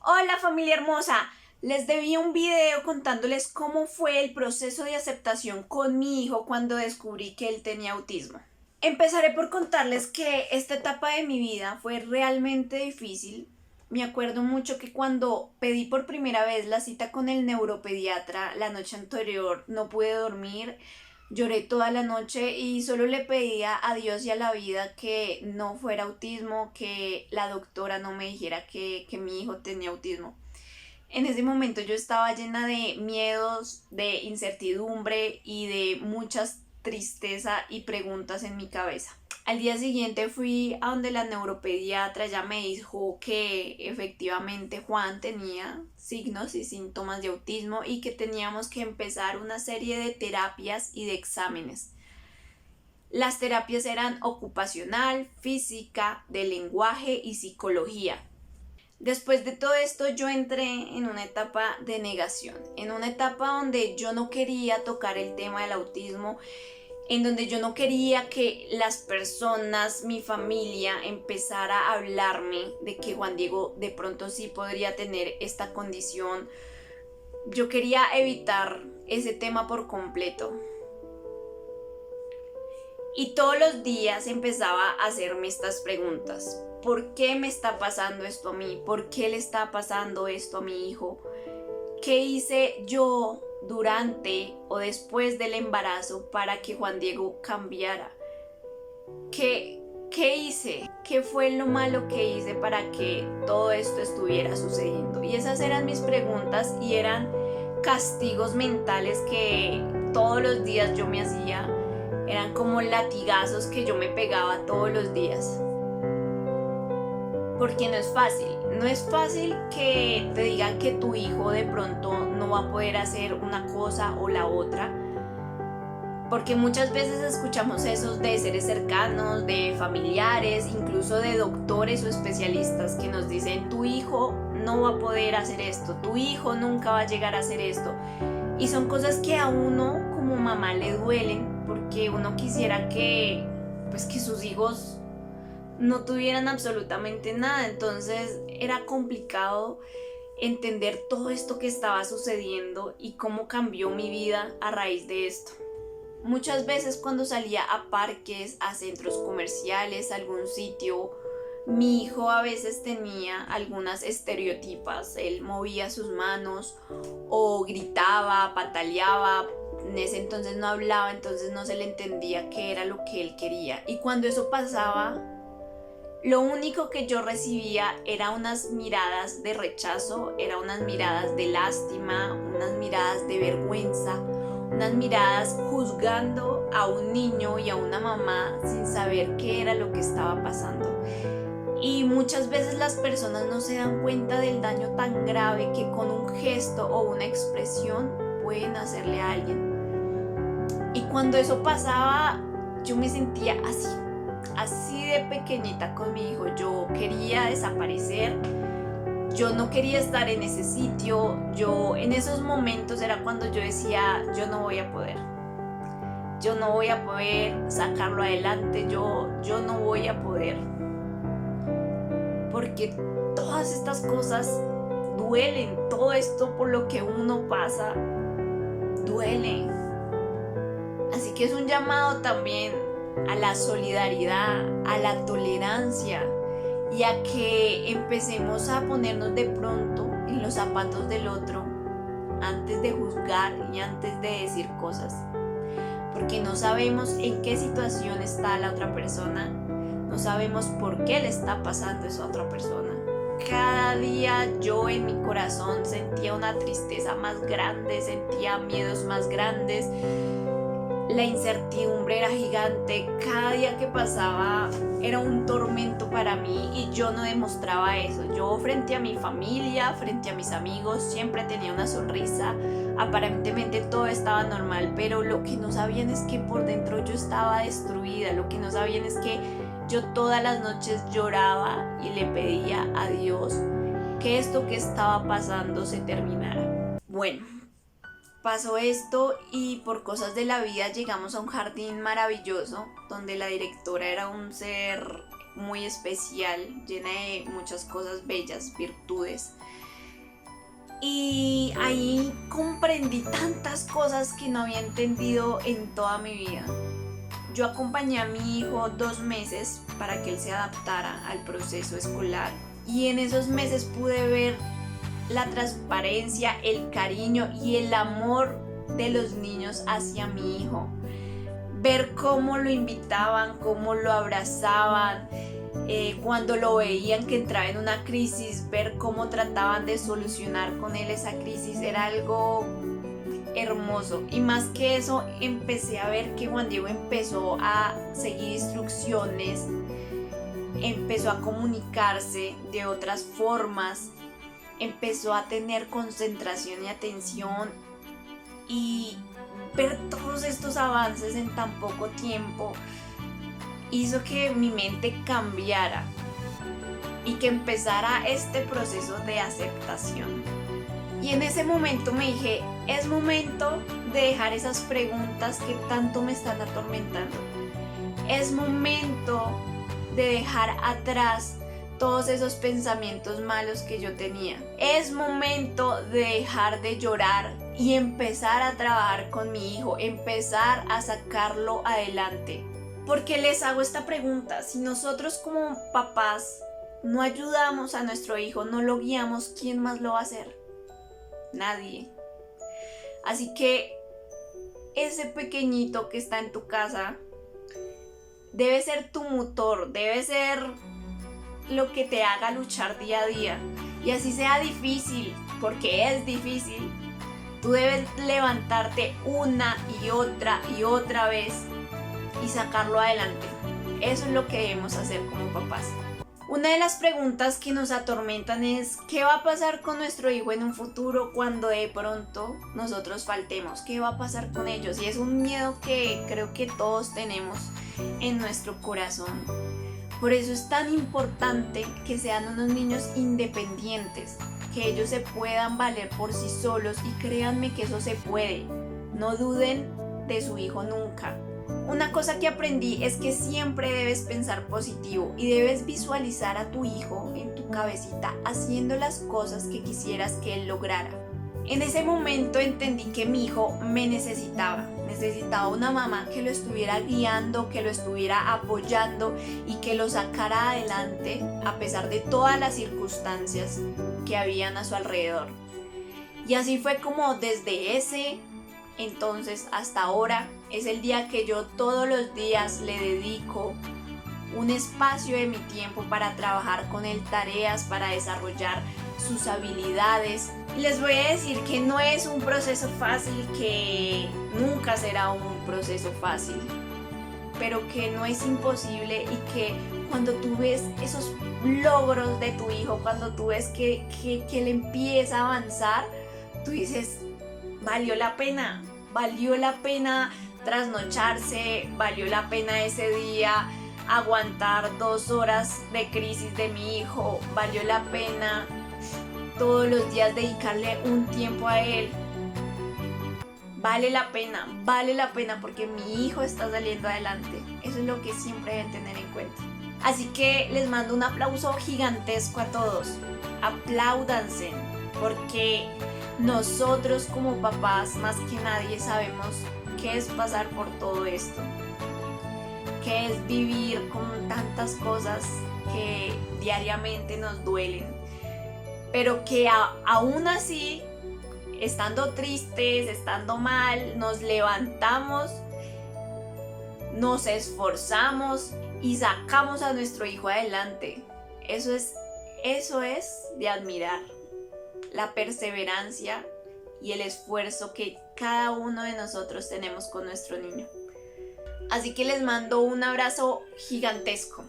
Hola familia hermosa, les debí un video contándoles cómo fue el proceso de aceptación con mi hijo cuando descubrí que él tenía autismo. Empezaré por contarles que esta etapa de mi vida fue realmente difícil. Me acuerdo mucho que cuando pedí por primera vez la cita con el neuropediatra la noche anterior no pude dormir, lloré toda la noche y solo le pedía a Dios y a la vida que no fuera autismo, que la doctora no me dijera que mi hijo tenía autismo. En ese momento yo estaba llena de miedos, de incertidumbre y de mucha tristeza y preguntas en mi cabeza. Al día siguiente fui a donde la neuropediatra, ya me dijo que efectivamente Juan tenía signos y síntomas de autismo y que teníamos que empezar una serie de terapias y de exámenes. Las terapias eran ocupacional, física, de lenguaje y psicología. Después de todo esto yo entré en una etapa de negación, en una etapa donde yo no quería tocar el tema del autismo, en donde yo no quería que las personas, mi familia, empezara a hablarme de que Juan Diego de pronto sí podría tener esta condición. Yo quería evitar ese tema por completo. Y todos los días empezaba a hacerme estas preguntas. ¿Por qué me está pasando esto a mí? ¿Por qué le está pasando esto a mi hijo? ¿Qué hice yo durante o después del embarazo para que Juan Diego cambiara? ¿Qué hice? ¿Qué fue lo malo que hice para que todo esto estuviera sucediendo? Y esas eran mis preguntas y eran castigos mentales que todos los días yo me hacía. Eran como latigazos que yo me pegaba todos los días. Porque no es fácil que te digan que tu hijo de pronto no va a poder hacer una cosa o la otra, porque muchas veces escuchamos eso de seres cercanos, de familiares, incluso de doctores o especialistas que nos dicen tu hijo no va a poder hacer esto, tu hijo nunca va a llegar a hacer esto, y son cosas que a uno como mamá le duelen, porque uno quisiera que sus hijos no tuvieran absolutamente nada. Entonces era complicado entender todo esto que estaba sucediendo y cómo cambió mi vida a raíz de esto. Muchas veces cuando salía a parques, a centros comerciales, a algún sitio, mi hijo a veces tenía algunas estereotipas. Él movía sus manos o gritaba, pataleaba. En ese entonces no hablaba, entonces no se le entendía qué era lo que él quería. Y cuando eso pasaba, lo único que yo recibía era unas miradas de rechazo, eran unas miradas de lástima, unas miradas de vergüenza, unas miradas juzgando a un niño y a una mamá sin saber qué era lo que estaba pasando. Y muchas veces las personas no se dan cuenta del daño tan grave que con un gesto o una expresión pueden hacerle a alguien. Y cuando eso pasaba, yo me sentía así de pequeñita con mi hijo. Yo quería desaparecer, yo no quería estar en ese sitio. Yo en esos momentos era cuando yo decía, yo no voy a poder sacarlo adelante, yo no voy a poder, porque todas estas cosas duelen, todo esto por lo que uno pasa duele. Así que es un llamado también a la solidaridad, a la tolerancia y a que empecemos a ponernos de pronto en los zapatos del otro antes de juzgar y antes de decir cosas, porque no sabemos en qué situación está la otra persona, no sabemos por qué le está pasando eso a otra persona. Cada día yo en mi corazón sentía una tristeza más grande, sentía miedos más grandes. La incertidumbre era gigante, cada día que pasaba era un tormento para mí y yo no demostraba eso. Yo frente a mi familia, frente a mis amigos, siempre tenía una sonrisa, aparentemente todo estaba normal, pero lo que no sabían es que por dentro yo estaba destruida, lo que no sabían es que yo todas las noches lloraba y le pedía a Dios que esto que estaba pasando se terminara. Bueno, pasó esto y por cosas de la vida llegamos a un jardín maravilloso donde la directora era un ser muy especial, llena de muchas cosas bellas, virtudes. Y ahí comprendí tantas cosas que no había entendido en toda mi vida. Yo acompañé a mi hijo 2 meses para que él se adaptara al proceso escolar y en esos meses pude ver la transparencia, el cariño y el amor de los niños hacia mi hijo. Ver cómo lo invitaban, cómo lo abrazaban, cuando lo veían que entraba en una crisis, ver cómo trataban de solucionar con él esa crisis era algo hermoso. Y más que eso, empecé a ver que Juan Diego empezó a seguir instrucciones, empezó a comunicarse de otras formas, empezó a tener concentración y atención, y ver todos estos avances en tan poco tiempo hizo que mi mente cambiara y que empezara este proceso de aceptación. Y en ese momento me dije, es momento de dejar esas preguntas que tanto me están atormentando. Es momento de dejar atrás todos esos pensamientos malos que yo tenía. Es momento de dejar de llorar y empezar a trabajar con mi hijo, empezar a sacarlo adelante. Porque les hago esta pregunta, si nosotros como papás no ayudamos a nuestro hijo, no lo guiamos, ¿quién más lo va a hacer? Nadie. Así que ese pequeñito que está en tu casa debe ser tu motor, debe ser lo que te haga luchar día a día. Y así sea difícil, porque es difícil, tú debes levantarte una y otra vez y sacarlo adelante. Eso es lo que debemos hacer como papás. Una de las preguntas que nos atormentan es ¿qué va a pasar con nuestro hijo en un futuro cuando de pronto nosotros faltemos? ¿Qué va a pasar con ellos? Y es un miedo que creo que todos tenemos en nuestro corazón. Por eso es tan importante que sean unos niños independientes, que ellos se puedan valer por sí solos, y créanme que eso se puede. No duden de su hijo nunca. Una cosa que aprendí es que siempre debes pensar positivo y debes visualizar a tu hijo en tu cabecita haciendo las cosas que quisieras que él lograra. En ese momento entendí que mi hijo me necesitaba una mamá que lo estuviera guiando, que lo estuviera apoyando y que lo sacara adelante a pesar de todas las circunstancias que habían a su alrededor. Y así fue como desde ese entonces hasta ahora es el día que yo todos los días le dedico un espacio de mi tiempo para trabajar con él, tareas para desarrollar sus habilidades. Les voy a decir que no es un proceso fácil, que nunca será un proceso fácil, pero que no es imposible, y que cuando tú ves esos logros de tu hijo, cuando tú ves que él empieza a avanzar, tú dices, valió la pena trasnocharse, valió la pena ese día aguantar 2 horas de crisis de mi hijo, valió la pena todos los días dedicarle un tiempo a él. Vale la pena porque mi hijo está saliendo adelante. Eso es lo que siempre deben tener en cuenta. Así que les mando un aplauso gigantesco a todos. Apláudanse, porque nosotros como papás más que nadie sabemos qué es pasar por todo esto, qué es vivir con tantas cosas que diariamente nos duelen, pero que aún así, estando tristes, estando mal, nos levantamos, nos esforzamos y sacamos a nuestro hijo adelante. Eso es de admirar, la perseverancia y el esfuerzo que cada uno de nosotros tenemos con nuestro niño. Así que les mando un abrazo gigantesco.